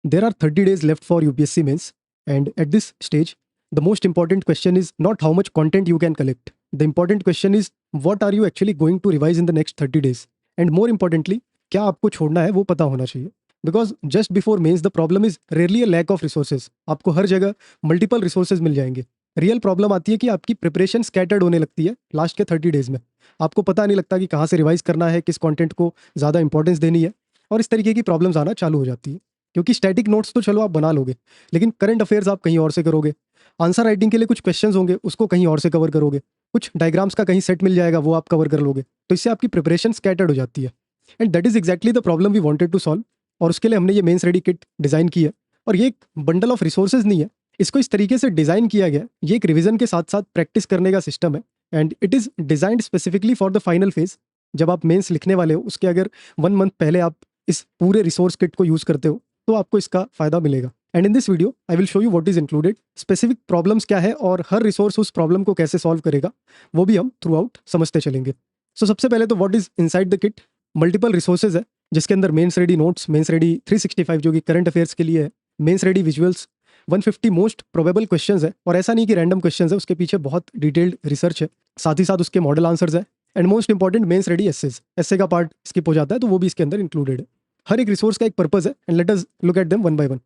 There are 30 days left for UPSC mains, and at this stage, the most important question is not how much content you can collect. The important question is what are you actually going to revise in the next 30 days? And more importantly, क्या आपको छोड़ना है वो पता होना चाहिए. Because just before mains, the problem is rarely a lack of resources. आपको हर जगह मल्टीपल रिसोर्सेज मिल जाएंगे. रियल प्रॉब्लम आती है कि आपकी प्रिपरेशन स्कैटर्ड होने लगती है लास्ट के 30 डेज में. आपको पता नहीं लगता कि कहाँ से रिवाइज करना है, किस कंटेंट को ज़्यादा इंपॉर्टेंस देनी है, और इस तरीके की प्रॉब्लम्स आना चालू हो जाती है. क्योंकि स्टैटिक नोट्स तो चलो आप बना लोगे, लेकिन करंट अफेयर्स आप कहीं और से करोगे. आंसर राइटिंग के लिए कुछ क्वेश्चंस होंगे, उसको कहीं और से कवर करोगे. कुछ डायग्राम्स का कहीं सेट मिल जाएगा, वो आप कवर कर लोगे. तो इससे आपकी प्रिपरेशन स्कैटर्ड हो जाती है. And that is exactly the problem we wanted to solve. और उसके लिए हमने ये मेंस रेडी किट डिज़ाइन की है. और ये एक बंडल ऑफ रिसोर्सेज नहीं है, इसको इस तरीके से डिज़ाइन किया गया. ये एक रिवीजन के साथ साथ प्रैक्टिस करने का सिस्टम है. And it is designed specifically for the final phase. जब आप मेंस लिखने वाले हो, उसके अगर 1 मंथ पहले आप इस पूरे रिसोर्स किट को यूज़ करते हो तो आपको इसका फायदा मिलेगा. And in this video I will show you what is included, specific problems क्या है और हर रिसोर्स उस प्रॉब्लम को कैसे सॉल्व करेगा, वो भी हम थ्रू आउट समझते चलेंगे. सो सबसे पहले तो what is inside the kit. Multiple resources है, जिसके अंदर mains ready notes, mains ready 365 जो कि करंट अफेयर्स के लिए है, mains ready visuals, 150 most probable questions है. और ऐसा नहीं कि रैंडम क्वेश्चंस है, उसके पीछे बहुत डिटेल्ड रिसर्च है. साथ ही साथ उसके मॉडल आंसर्स है. And most important mains ready essays. Essay का पार्ट स्किप हो जाता है तो वो भी इसके अंदर इंक्लूडेड है. हर एक रिसोर्स का एक पर्पस है, and let us look at them one by one.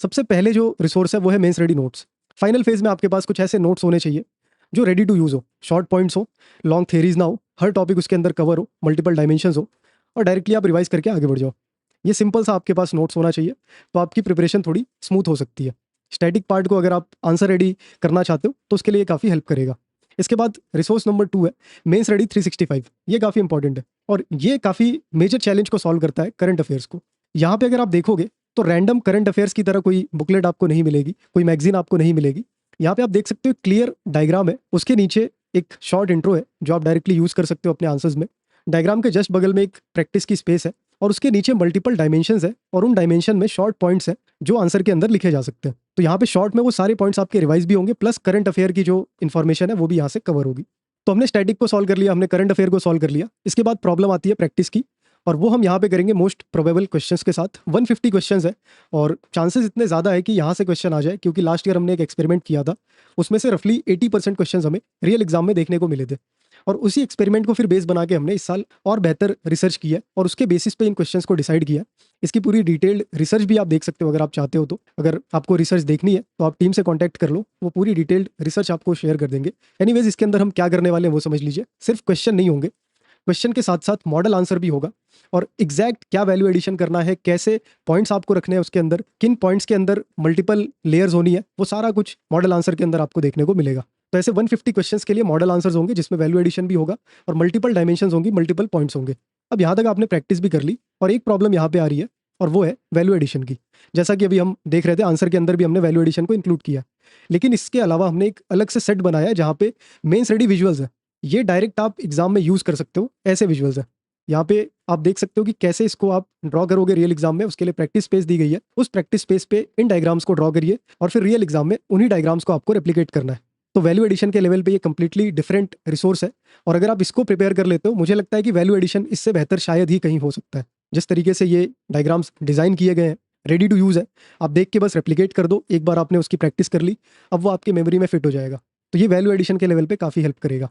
सबसे पहले जो रिसोर्स है वो है mains ready notes. Final phase में आपके पास कुछ ऐसे नोट्स होने चाहिए जो रेडी टू यूज़ हो, शॉर्ट पॉइंट्स हो, लॉन्ग थेरीज ना हो, हर टॉपिक उसके अंदर कवर हो, मल्टीपल डायमेंशंस हो, और डायरेक्टली आप रिवाइज करके आगे बढ़ जाओ. ये सिंपल सा आपके पास नोट्स होना चाहिए, तो आपकी प्रिपरेशन थोड़ी स्मूथ हो सकती है. स्टैटिक पार्ट को अगर आप आंसर रेडी करना चाहते हो तो उसके लिए काफ़ी हेल्प करेगा. इसके बाद रिसोर्स नंबर 2 है मेंस रेडी 365. ये काफ़ी इंपॉर्टेंट है और ये काफ़ी मेजर चैलेंज को सॉल्व करता है करंट अफेयर्स को. यहाँ पे अगर आप देखोगे तो रैंडम करंट अफेयर्स की तरह कोई बुकलेट आपको नहीं मिलेगी, कोई मैगजीन आपको नहीं मिलेगी. यहाँ पे आप देख सकते हो क्लियर डायग्राम है, उसके नीचे एक शॉर्ट इंट्रो है जो आप डायरेक्टली यूज़ कर सकते हो अपने आंसर्स में. डायग्राम के जस्ट बगल में एक प्रैक्टिस की स्पेस है और उसके नीचे मल्टीपल डायमेंशंस है, और उन डायमेंशन में शॉर्ट पॉइंट्स हैं जो आंसर के अंदर लिखे जा सकते हैं. तो यहाँ पे शॉर्ट में वो सारे पॉइंट्स आपके रिवाइज भी होंगे, प्लस करंट अफेयर की जो इन्फॉर्मेशन है वो भी यहाँ से कवर होगी. तो हमने स्टैटिक को सॉल्व कर लिया, हमने करंट अफेयर को सॉल्व कर लिया. इसके बाद प्रॉब्लम आती है प्रैक्टिस की, और वो हम यहाँ पे करेंगे मोस्ट प्रोबेबल क्वेश्चंस के साथ. 150 क्वेश्चंस है और चांसेस इतने ज़्यादा है कि यहाँ से क्वेश्चन आ जाए, क्योंकि लास्ट ईयर हमने एक एक्सपेरिमेंट किया था, उसमें से रफली 80% क्वेश्चंस हमें रियल एग्जाम में देखने को मिले थे. और उसी एक्सपेरिमेंट को फिर बेस बना के हमने इस साल और बेहतर रिसर्च किया है और उसके बेसिस पे इन क्वेश्चंस को डिसाइड किया. इसकी पूरी डिटेल्ड रिसर्च भी आप देख सकते हो अगर आप चाहते हो तो. अगर आपको रिसर्च देखनी है तो आप टीम से कॉन्टैक्ट कर लो, वो पूरी डिटेल्ड रिसर्च आपको शेयर कर देंगे. एनीवेज, इसके अंदर हम क्या करने वाले हैं वो समझ लीजिए. सिर्फ क्वेश्चन नहीं होंगे, क्वेश्चन के साथ साथ मॉडल आंसर भी होगा, और एग्जैक्ट क्या वैल्यू एडिशन करना है, कैसे पॉइंट्स आपको रखने हैं उसके अंदर, किन पॉइंट्स के अंदर मल्टीपल लेयर्स होनी है, वो सारा कुछ मॉडल आंसर के अंदर आपको देखने को मिलेगा. तो ऐसे 150 क्वेश्चंस के लिए मॉडल आंसर्स होंगे जिसमें वैल्यू एडिशन भी होगा और मल्टीपल डायमेंशंस होंगी, मल्टीपल पॉइंट्स होंगे. अब यहाँ तक आपने प्रैक्टिस भी कर ली, और एक प्रॉब्लम यहाँ पे आ रही है और वो है वैल्यू एडिशन की. जैसा कि अभी हम देख रहे थे, आंसर के अंदर भी हमने वैल्यू एडिशन को इंक्लूड किया, लेकिन इसके अलावा हमने एक अलग से सेट बनाया है जहाँ पे मेंस रेडी विजुअल्स है. ये डायरेक्ट आप एग्जाम में यूज़ कर सकते हो, ऐसे विजुअल्स है. यहाँ पे आप देख सकते हो कि कैसे इसको आप ड्रॉ करोगे रियल एग्जाम में. उसके लिए प्रैक्टिस स्पेस दी गई है, उस प्रैक्टिस स्पेस पे इन डायग्राम्स को ड्रॉ करिए और फिर रियल एग्जाम में उन्हीं डायग्राम्स को आपको रेप्लिकेट करना है. तो वैल्यू एडिशन के लेवल पे ये कंप्लीटली डिफरेंट रिसोर्स है, और अगर आप इसको प्रिपेयर कर लेते हो, मुझे लगता है कि वैल्यू एडिशन इससे बेहतर शायद ही कहीं हो सकता है. जिस तरीके से ये डायग्राम्स डिज़ाइन किए गए हैं, रेडी टू यूज़ है, आप देख के बस रेप्लिकेट कर दो. एक बार आपने उसकी प्रैक्टिस कर ली, अब वो आपकी मेमोरी में फिट हो जाएगा. तो ये वैल्यू एडिशन के लेवल पे काफ़ी हेल्प करेगा.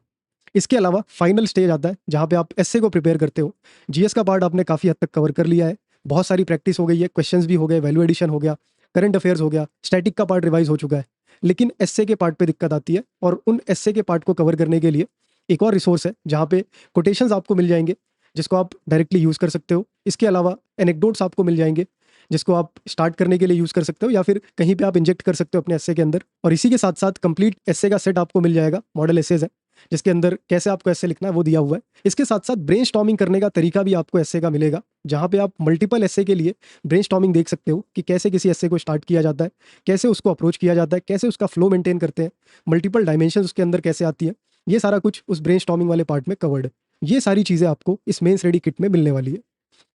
इसके अलावा फाइनल स्टेज आता है जहाँ पे आप एस्से को प्रिपेयर करते हो. जीएस का पार्ट आपने काफ़ी हद तक कवर कर लिया है, बहुत सारी प्रैक्टिस हो गई है, क्वेश्चंस भी हो गए, वैल्यू एडिशन हो गया, करंट अफेयर्स हो गया, स्टैटिक का पार्ट रिवाइज हो चुका है. लेकिन एस्से के पार्ट पे दिक्कत आती है, और उन एस्से के पार्ट को कवर करने के लिए एक और रिसोर्स है जहाँ पे कोटेशंस आपको मिल जाएंगे जिसको आप डायरेक्टली यूज़ कर सकते हो. इसके अलावा एनेक्डोट्स आपको मिल जाएंगे जिसको आप स्टार्ट करने के लिए यूज़ कर सकते हो, या फिर कहीं पे आप इंजेक्ट कर सकते हो अपने एस्से के अंदर. और इसी के साथ साथ कंप्लीट एस्से का सेट आपको मिल जाएगा, मॉडल एसेज है जिसके अंदर कैसे आपको एस्से लिखना है वो दिया हुआ है. इसके साथ साथ ब्रेनस्टॉर्मिंग करने का तरीका भी आपको एस्से का मिलेगा, जहाँ पे आप मल्टीपल एस्से के लिए ब्रेनस्टॉर्मिंग देख सकते हो कि कैसे किसी एस्से को स्टार्ट किया जाता है, कैसे उसको अप्रोच किया जाता है, कैसे उसका फ्लो मेंटेन करते हैं, मल्टीपल डायमेंशन उसके अंदर कैसे आती है. ये सारा कुछ उस ब्रेनस्टॉर्मिंग वाले पार्ट में कवर्ड है. ये सारी चीज़ें आपको इस मेंस रेडी किट में मिलने वाली है.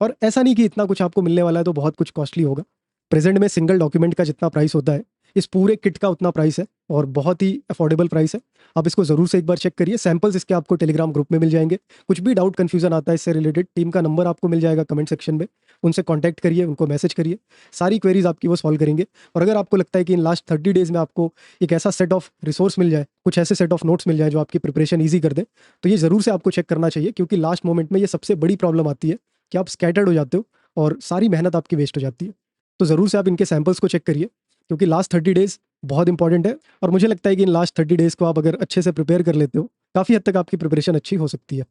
और ऐसा नहीं कि इतना कुछ आपको मिलने वाला है तो बहुत कुछ कॉस्टली होगा. प्रेजेंट में सिंगल डॉक्यूमेंट का जितना प्राइस होता है, इस पूरे किट का उतना प्राइस है और बहुत ही अफोर्डेबल प्राइस है। आप इसको ज़रूर से एक बार चेक करिए। सैम्पल्स इसके आपको टेलीग्राम ग्रुप में मिल जाएंगे। कुछ भी डाउट कन्फ्यूजन आता है इससे रिलेटेड, टीम का नंबर आपको मिल जाएगा कमेंट सेक्शन में, उनसे कॉन्टैक्ट करिए, उनको मैसेज करिए, सारी क्वेरीज आपकी वो सॉल्व करेंगे। और अगर आपको लगता है कि इन लास्ट 30 डेज में आपको एक ऐसा सेट ऑफ रिसोर्स मिल जाए, कुछ ऐसे सेट ऑफ नोट्स मिल जाए जो आपकी प्रिपरेशन ईजी कर दे, तो ये ज़रूर से आपको चेक करना चाहिए, क्योंकि लास्ट मोमेंट में ये सबसे बड़ी प्रॉब्लम आती है कि आप स्कैटर्ड हो जाते हो और सारी मेहनत आपकी वेस्ट हो जाती है। तो ज़रूर से आप इनके सैम्पल्स को चेक करिए, क्योंकि लास्ट 30 डेज बहुत इंपॉर्टेंट है। और मुझे लगता है कि इन लास्ट 30 डेज को आप अगर अच्छे से प्रिपेयर कर लेते हो, काफ़ी हद तक आपकी प्रिपरेशन अच्छी हो सकती है।